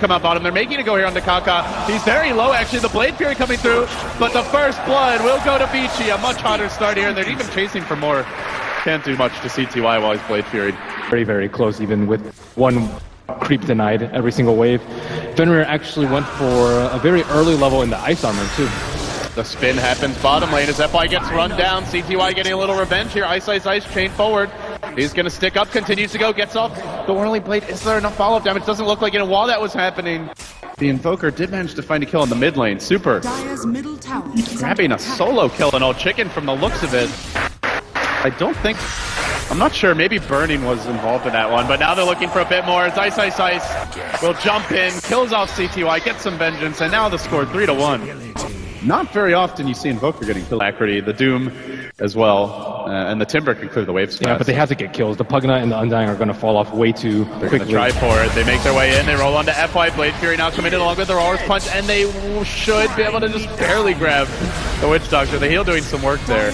come out bottom. They're making it go here on Kaka. He's very low, actually. The Blade Fury coming through, but the first blood will go to Vici. A much hotter start here. They're even chasing for more. Can't do much to CTY while he's Blade Fury'd. Very, very close, even with one creep denied every single wave. Fenrir actually went for a very early level in the ice armor, too. The spin happens bottom lane as FY gets run down. CTY getting a little revenge here. Ice, chain forward. He's going to stick up, continues to go, gets off the Whirling Blade. Is there enough follow-up damage? Doesn't look like it. And while that was happening, the Invoker did manage to find a kill in the mid lane. Super. Middle tower Grabbing a solo kill and all chicken from the looks of it. I'm not sure, maybe Burning was involved in that one, but now they're looking for a bit more. As Ice will jump in, kills off CTY, gets some vengeance, and now the score 3-1. Not very often you see Invoker getting killed. Alacrity, the Doom as well, and the Timber can clear the waves fast. Yeah, but they have to get kills. The Pugna and the Undying are going to fall off way too quickly. They're going to try for it. They make their way in. They roll onto FY. Blade Fury now coming in along with their Aura's Punch, and they should be able to just barely grab the Witch Doctor. The heal doing some work there.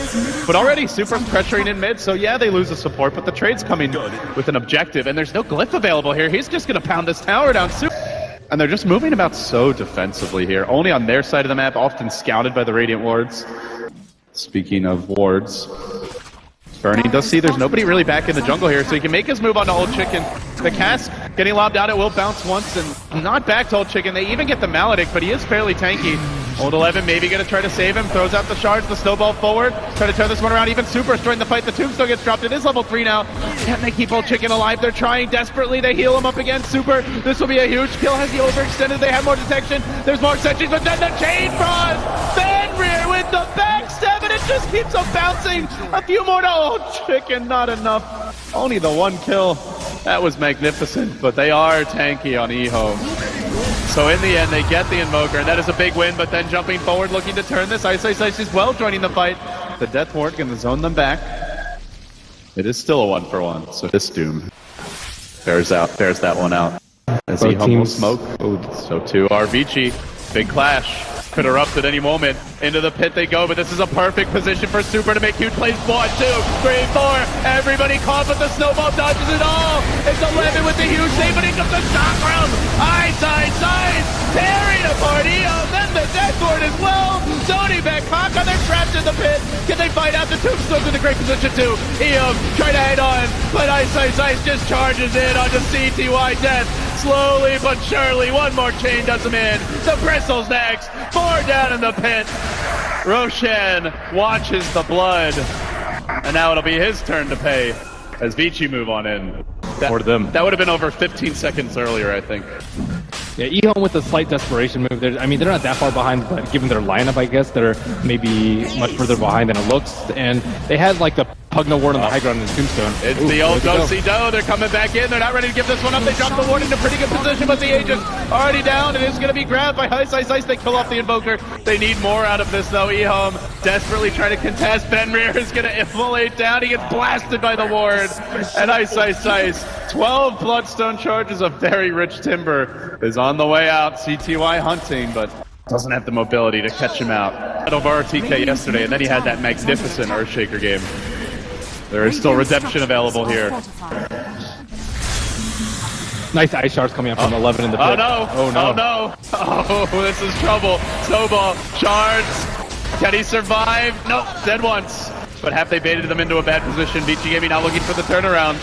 But already Super pressuring in mid, so yeah, they lose the support, but the trade's coming with an objective, and there's no Glyph available here. He's just going to pound this tower down. And they're just moving about so defensively here. Only on their side of the map, often scouted by the Radiant wards. Speaking of wards, Burning does see there's nobody really back in the jungle here, so he can make his move on to Old Chicken. The cast getting lobbed out, it will bounce once and not back to Old Chicken. They even get the Maledict, but he is fairly tanky. Old 11 maybe going to try to save him, throws out the shards, the snowball forward, try to turn this one around. Even Super destroying the fight. The Tombstone gets dropped. It is level 3 now. Can they keep Old Chicken alive? They're trying desperately. They heal him up again. Super, this will be a huge kill. Has he overextended? They have more detection. There's more sentries, but then the Chain Frost! Fenrir with the backstab, and it just keeps on bouncing. A few more to Old Chicken, not enough. Only the one kill. That was magnificent, but they are tanky on EHOME. So in the end, they get the Invoker, and that is a big win, but then jumping forward, looking to turn this. Ice as well joining the fight. The Death Ward going to zone them back. It is still a 1-for-1, so this Doom bears that one out. As EHOME will smoke, so too are Vici. Big clash. Could erupt at any moment. Into the pit they go, but this is a perfect position for Super to make huge plays. 1, 2, 3, 4. Everybody caught, but the snowball dodges it all. It's 11 with the huge save, but here comes the shock room. Ice, tearing apart EHOME, then the Death Ward as well. Sony back, Kaka, they're trapped in the pit. Can they fight out? The Tombstone's in a great position too. EHOME trying to head on, but Ice just charges in onto CTY Death. Slowly but surely, one more chain does him in. The Bristles next, 4 down in the pit. Roshan watches the blood, and now it'll be his turn to pay as Vici move on in. That would have been over 15 seconds earlier, I think. Yeah, EHOME with a slight desperation move. They're not that far behind, but given their lineup, I guess, they're maybe much further behind than it looks. And they had like the Pugna ward on the high ground in the Tombstone. It's the old go-see-do. They're coming back in. They're not ready to give this one up. They drop the ward in a pretty good position, but the Aegis already down. It is going to be grabbed by Ice. They kill off the Invoker. They need more out of this, though. EHOME desperately trying to contest. Fenrir is going to immolate down. He gets blasted by the ward. And Ice. 12 Bloodstone charges of very rich Timber is on the way out. CTY hunting, but doesn't have the mobility to catch him out. Over TK yesterday, and then he had that magnificent Earthshaker game. There is still redemption available here. Nice ice shards coming up from 11 in the pit. Oh no! Oh, this is trouble. Snowball, shards. Can he survive? Nope, dead once. But have they baited them into a bad position? Vici Gaming now looking for the turnaround.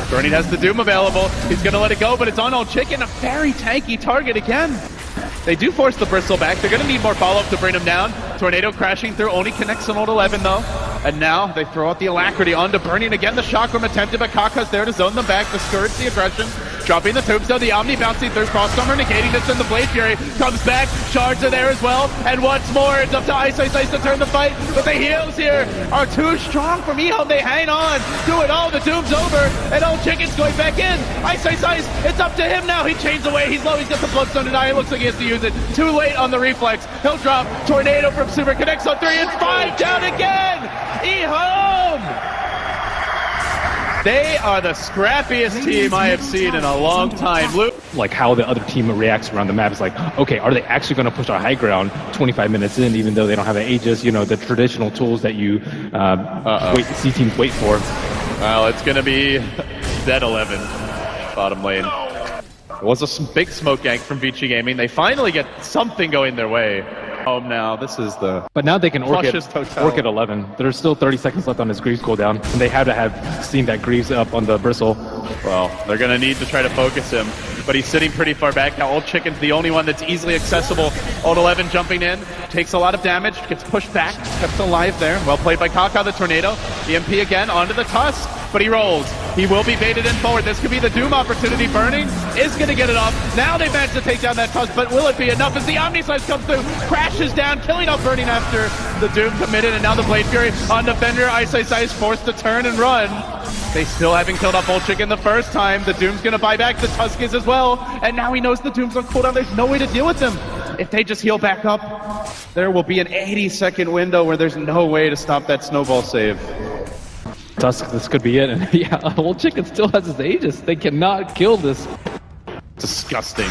Burning has the Doom available. He's going to let it go, but it's on Old Chicken. A very tanky target again. They do force the Bristle back. They're going to need more follow-up to bring him down. Tornado crashing through. Only connects on Old 11, though. And now they throw out the Alacrity onto Burning. Again, the Shock Room attempted, but Kaka's there to zone them back, discourage the aggression. Dropping the Tombstone, the Omni bouncing through. Crossstormer negating this, and the Blade Fury comes back. Shards are there as well. And once more, it's up to Ice to turn the fight. But the heals here are too strong from EHOME. They hang on. Do it all. The Doom's over. And Old Chicken's going back in. Ice. It's up to him now. He chains away. He's low. He's got the Bloodstone to die. It looks like he has to use it. Too late on the reflex. He'll drop. Tornado from Super connects on 3 and 5 down again. EHOME! They are the scrappiest team I have seen in a long time. Like how the other team reacts around the map is like, okay, are they actually going to push our high ground 25 minutes in, even though they don't have an Aegis, you know, the traditional tools that you see teams wait for. Well, it's going to be dead 11, bottom lane. It was a big smoke gank from Vici Gaming. They finally get something going their way. Home now. This is the... But now they can orc Hotel. at 11. There's still 30 seconds left on his Greaves cooldown, and they had to have seen that Greaves up on the bristle. Well, they're going to need to try to focus him, but he's sitting pretty far back now. Old Chicken's the only one that's easily accessible. Old 11 jumping in, takes a lot of damage, gets pushed back, kept alive there. Well played by Kaka, the Tornado. EMP again onto the Tusk, but he rolls. He will be baited in forward. This could be the Doom opportunity. Burning is going to get it off. Now they managed to take down that Tusk, but will it be enough as the Omni Slice comes through, crashes down, killing off Burning after the Doom committed, and now the Blade Fury on Defender. Ice forced to turn and run. They still haven't killed off Old Chicken the first time. The Doom's going to buy back. The Tusk is as well, and now he knows the Doom's on cooldown. There's no way to deal with them. If they just heal back up, there will be an 80-second window where there's no way to stop that snowball save. Tusk, this could be it. And yeah, Old Chicken still has his Aegis. They cannot kill this. Disgusting.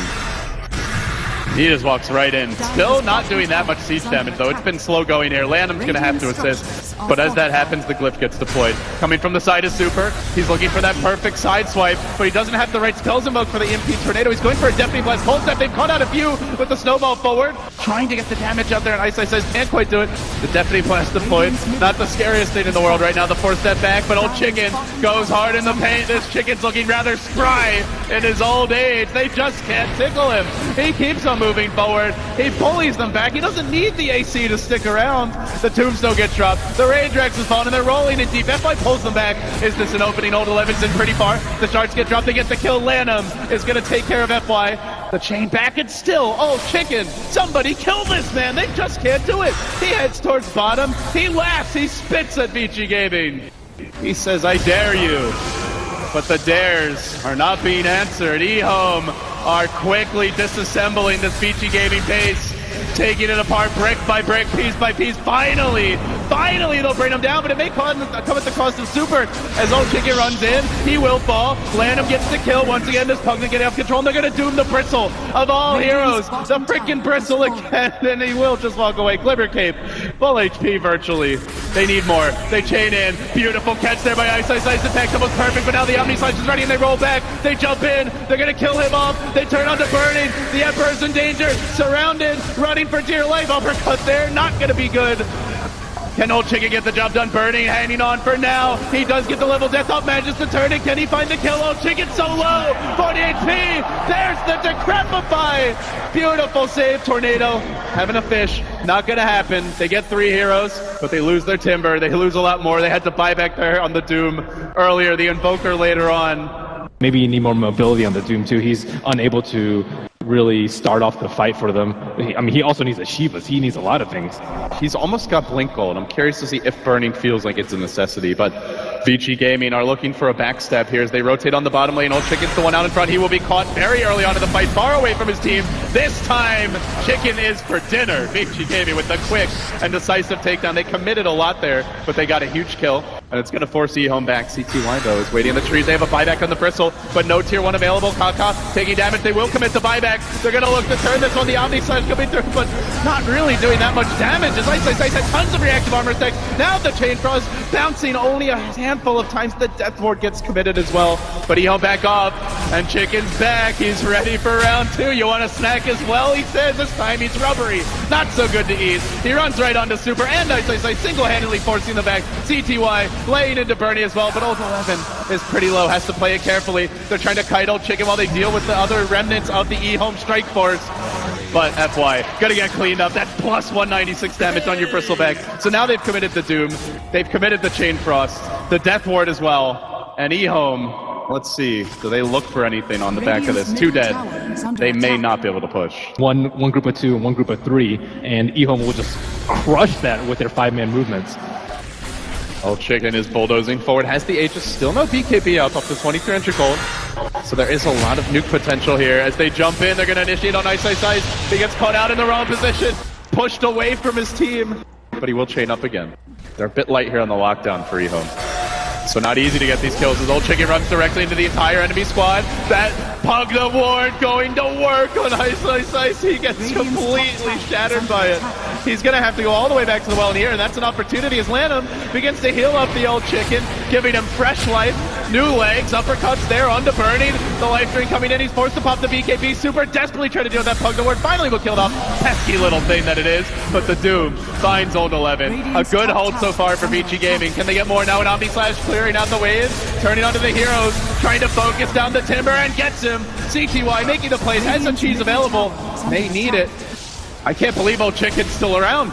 He just walks right in. Still not doing that much siege damage, though. It's been slow going here. Landham's going to have to assist. But as that happens, the Glyph gets deployed. Coming from the side of Super. He's looking for that perfect side swipe, but he doesn't have the right spells invoked for the EMP Tornado. He's going for a Deafening Blast. Cold Step, they've caught out a few with the Snowball forward. Trying to get the damage out there, and Ice says can't quite do it. The Deafening Blast deployed. Not the scariest thing in the world right now, the 4-step back, but Old Chicken goes hard in the paint. This Chicken's looking rather spry in his old age. They just can't tickle him. He keeps on moving forward. He bullies them back. He doesn't need the AC to stick around. The Tombstone gets dropped. The Rage Rex is falling, and they're rolling in deep. FY pulls them back. Is this an opening? Old 11's in pretty far. The shards get dropped. They get the kill. Lanham is going to take care of FY. The chain back, and still, Old Chicken. Somebody kill this man. They just can't do it. He heads towards bottom. He laughs. He spits at Vici Gaming. He says, I dare you. But the dares are not being answered. EHOME are quickly disassembling this Vici Gaming base, taking it apart brick by brick, piece by piece. Finally they'll bring him down, but it may come at the cost of Super. As Old Chicken runs in, he will fall. Landham gets the kill once again. This Pugna getting off control, and they're going to doom the Bristle of all heroes. The freaking Bristle again, and he will just walk away. Glimmer Cape, full HP virtually. They need more. They chain in. Beautiful catch there by Ice. The tech was perfect, but now the Omni Slice is ready, and they roll back. They jump in. They're going to kill him off. They turn on to Burning. The Emperor's in danger. Surrounded. Running for dear life. Uppercut there. Not going to be good. Can Old Chicken get the job done? Burning, hanging on for now. He does get the level death up, manages to turn it. Can he find the kill? Old Chicken so low. 40 HP. There's the Decrepify. Beautiful save, Tornado. Having a fish. Not going to happen. They get 3 heroes, but they lose their Timber. They lose a lot more. They had to buy back there on the Doom earlier. The Invoker later on. Maybe you need more mobility on the Doom too. He's unable to really start off the fight for them. I mean, he also needs a Shivas. He needs a lot of things. He's almost got Blink Gold. I'm curious to see if Burning feels like it's a necessity, but Vici Gaming are looking for a backstab here as they rotate on the bottom lane. Old Chicken's the one out in front. He will be caught very early on in the fight, far away from his team. This time, Chicken is for dinner. Vici Gaming with the quick and decisive takedown. They committed a lot there, but they got a huge kill, and it's going to force EHOME back. CTY, though, is waiting in the trees. They have a buyback on the Bristle, but no tier 1 available. Kaka taking damage. They will commit the buyback. They're going to look to turn this one. The Omni Slash coming through, but not really doing that much damage. As Ice had tons of reactive armor stacks. Now the Chain Frost bouncing only a handful of times. The Death Ward gets committed as well, but EHOME back up, and Chicken's back. He's ready for round 2. You want a snack as well? He says this time he's rubbery. Not so good to eat. He runs right onto Super, and Ice single-handedly forcing the back. CTY laying into Bernie as well, but Old 11 is pretty low. Has to play it carefully. They're trying to kite Old Chicken while they deal with the other remnants of the EHOME Strike Force. But FY, gonna get cleaned up. That's plus 196 damage on your Bristleback. So now they've committed the Doom. They've committed the Chain Frost, the Death Ward as well. And EHOME, let's see, do they look for anything on the back of this? 2 dead. They may not be able to push. One group of 2 and one group of 3, and EHOME will just crush that with their 5-man movements. Old Chicken is bulldozing forward, has the Aegis, still no BKB up to 2300 gold. So there is a lot of nuke potential here. As they jump in, they're going to initiate on Ice. He gets caught out in the wrong position, pushed away from his team, but he will chain up again. They're a bit light here on the lockdown for EHOME. So not easy to get these kills as Old Chicken runs directly into the entire enemy squad. That Pugna Ward going to work on Ice. He gets completely shattered by it. He's going to have to go all the way back to the well in here, and that's an opportunity as Lanham begins to heal up the Old Chicken, giving him fresh life. New legs, uppercuts there onto Burning. The life drain coming in, he's forced to pop the BKB. Super desperately trying to deal with that Pug Ward. Finally will kill off. Pesky little thing that it is. But the Doom finds Old 11. A good hold so far for Vici Gaming. Can they get more now? An Omni Slash clearing out the waves. Turning onto the heroes. Trying to focus down the Timber and gets him. CTY making the plays. Has some cheese available. They need it. I can't believe Old Chicken's still around.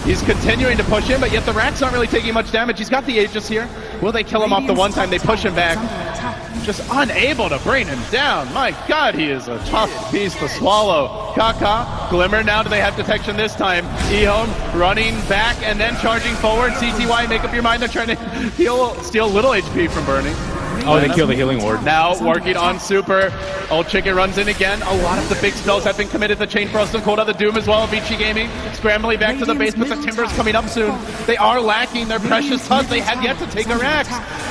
He's continuing to push in, but yet the Rats aren't really taking much damage. He's got the Aegis here. Will they kill him off the one time they push him back? Just unable to bring him down. My God, he is a tough piece to swallow. Kaka, Glimmer, now do they have detection this time? EHOME running back and then charging forward. CTY, make up your mind. They're trying to steal little HP from Burning. Oh, they kill the healing ward. Now working on Super. Old Chicken runs in again. A lot of the big spells have been committed. The Chain Frost and Cold on the Doom as well. Vici Gaming scrambling back to the base, but the Timber's coming up soon. They are lacking their precious Tusk. They have yet to take a Rax.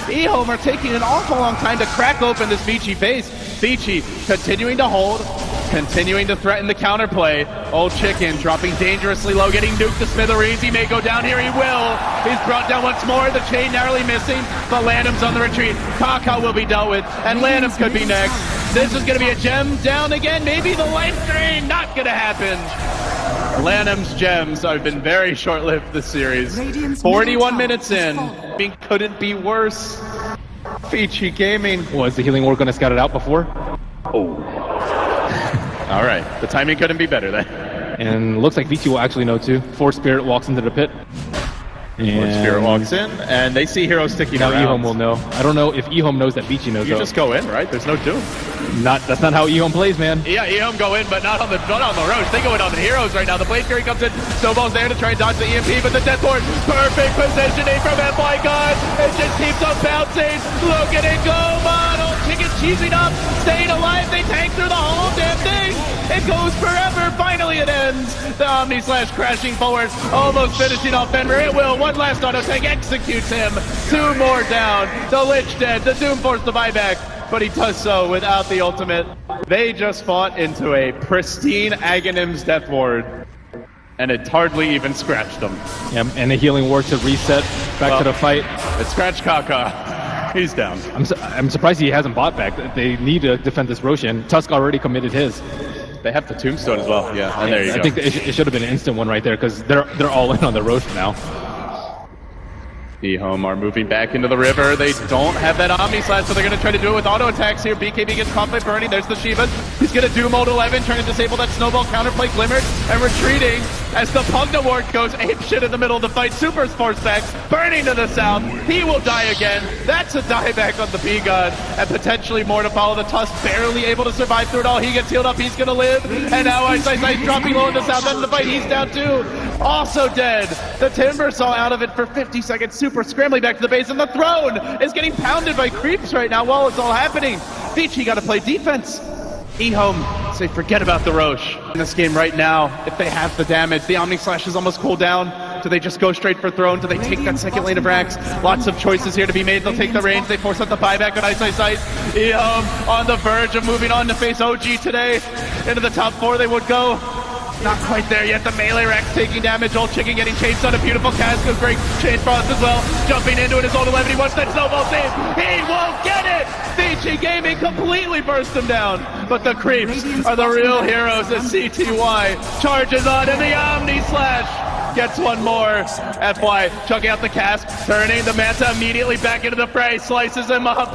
EHOME are taking an awful long time to crack open this Vici base. Vici continuing to hold, continuing to threaten the counterplay. Old Chicken dropping dangerously low, getting nuked to smithereens. He may go down here, he will. He's brought down once more. The chain narrowly missing, but Lanham's on the retreat. Kaka will be dealt with, and Lanham could be next. This is going to be a gem down again. Maybe the life drain, not going to happen. Lanham's gems have been very short-lived this series. 41 minutes in, couldn't be worse. Vici Gaming. Was the healing ward going to scout it out before? Oh. All right, the timing couldn't be better then. And looks like Vici will actually know too. Force Spirit walks into the pit. And Spirit walks in, and they see heroes sticking now around. EHOME will know. I don't know if EHOME knows that Vici knows. You just go in, right? There's no Doom. That's not how EHOME plays, man. Yeah, EHOME go in, but not on the Roche. They go in on the heroes right now. The Blade Fury comes in. Snowball's there to try and dodge the EMP, but the Death Ward, perfect positioning from FY God. It just keeps on bouncing. Look at it go, model. Chicken cheesing up, staying alive. They tank through the whole damn thing. It goes forever. Finally, it ends. The Omni Slash crashing forward, almost finishing off Fenrir. It will. One last auto tank executes him. Two more down. The Lich dead. The Doom forced the buyback, but he does so without the ultimate. They just fought into a pristine Aghanim's Death Ward, and it hardly even scratched them. Yeah, and the healing ward to reset back to the fight. It scratched Kaka. He's down. I'm surprised he hasn't bought back. They need to defend this Roshan. Tusk already committed his. They have the Tombstone as well. Yeah, and there you go. I think it should have been an instant one right there because they're all in on the Rosh now. EHOME are moving back into the river. They don't have that Omni Slash, so they're going to try to do it with auto attacks here. BKB gets caught by Burning. There's the Shivas. He's going to do Mode 11, trying to disable that Snowball counterplay Glimmer, and retreating as the Pugna Ward goes apeshit in the middle of the fight. Super's forced back. Burning to the south. He will die again. That's a dieback on the B-God, and potentially more to follow. The Tusk barely able to survive through it all. He gets healed up. He's going to live. And now Ice dropping low in the south end of the fight. He's down too. Also dead. The Timber saw out of it for 50 seconds. Super scrambling back to the base, and the throne is getting pounded by creeps right now while it's all happening. Vici got to play defense. EHOME say forget about the Roche in this game right now. If they have the damage, the Omni Slash is almost cooled down. Do they just go straight for throne? Do they take that second lane of Rax? Lots of choices here to be made. They'll take the range. They force out the buyback on Ice. EHOME on the verge of moving on to face OG today. Into the top four they would go. Not quite there yet. The melee Rex taking damage. Old Chicken getting chased on a beautiful cast. Goes great. Chain Frost as well. Jumping into it. His old 11. He wants that snowball save. He won't get it. Vici Gaming completely burst him down. But the creeps are the real heroes as CTY charges on, and the Omni Slash gets one more. FY chucking out the cast, turning the Manta immediately back into the fray, slices him up.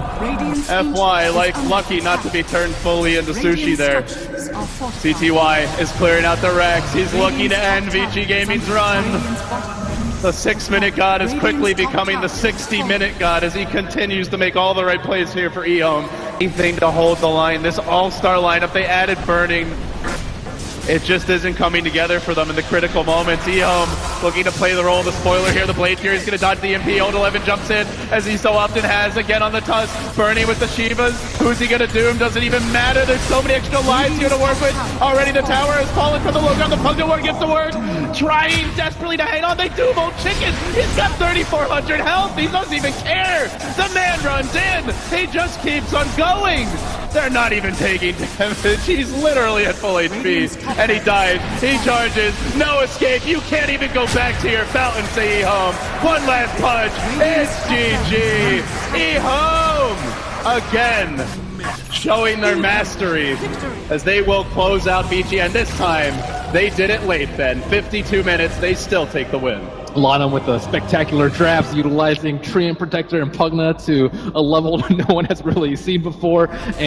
FY like lucky not to be turned fully into sushi there. CTY is clearing out the Rex. He's looking to end Vici Gaming's run. The 6-minute God is quickly becoming the 60-minute God as he continues to make all the right plays here for EHOME. Anything to hold the line. This all-star lineup, they added Burning. It just isn't coming together for them in the critical moments. EHOME looking to play the role of the spoiler here. The Blade Fury is going to dodge the MP. Old 11 jumps in, as he so often has, again on the Tusk. Burning with the Shivas. Who's he going to doom? Doesn't even matter. There's so many extra lives here to work with. Already the tower has fallen for the low ground. The Pugna Ward gets to work. Trying desperately to hang on. They doom Old Chicken. He's got 3,400 health. He doesn't even care. The man runs in. He just keeps on going. They're not even taking damage. He's literally at full HP. And he died. He charges. No escape. You can't even go back to your fountain, say EHOME. One last punch. It's GG. EHOME again showing their mastery as they will close out Vici, and this time they did it late then. 52 minutes, they still take the win. Lana with the spectacular drafts, utilizing Treant Protector and Pugna to a level no one has really seen before. And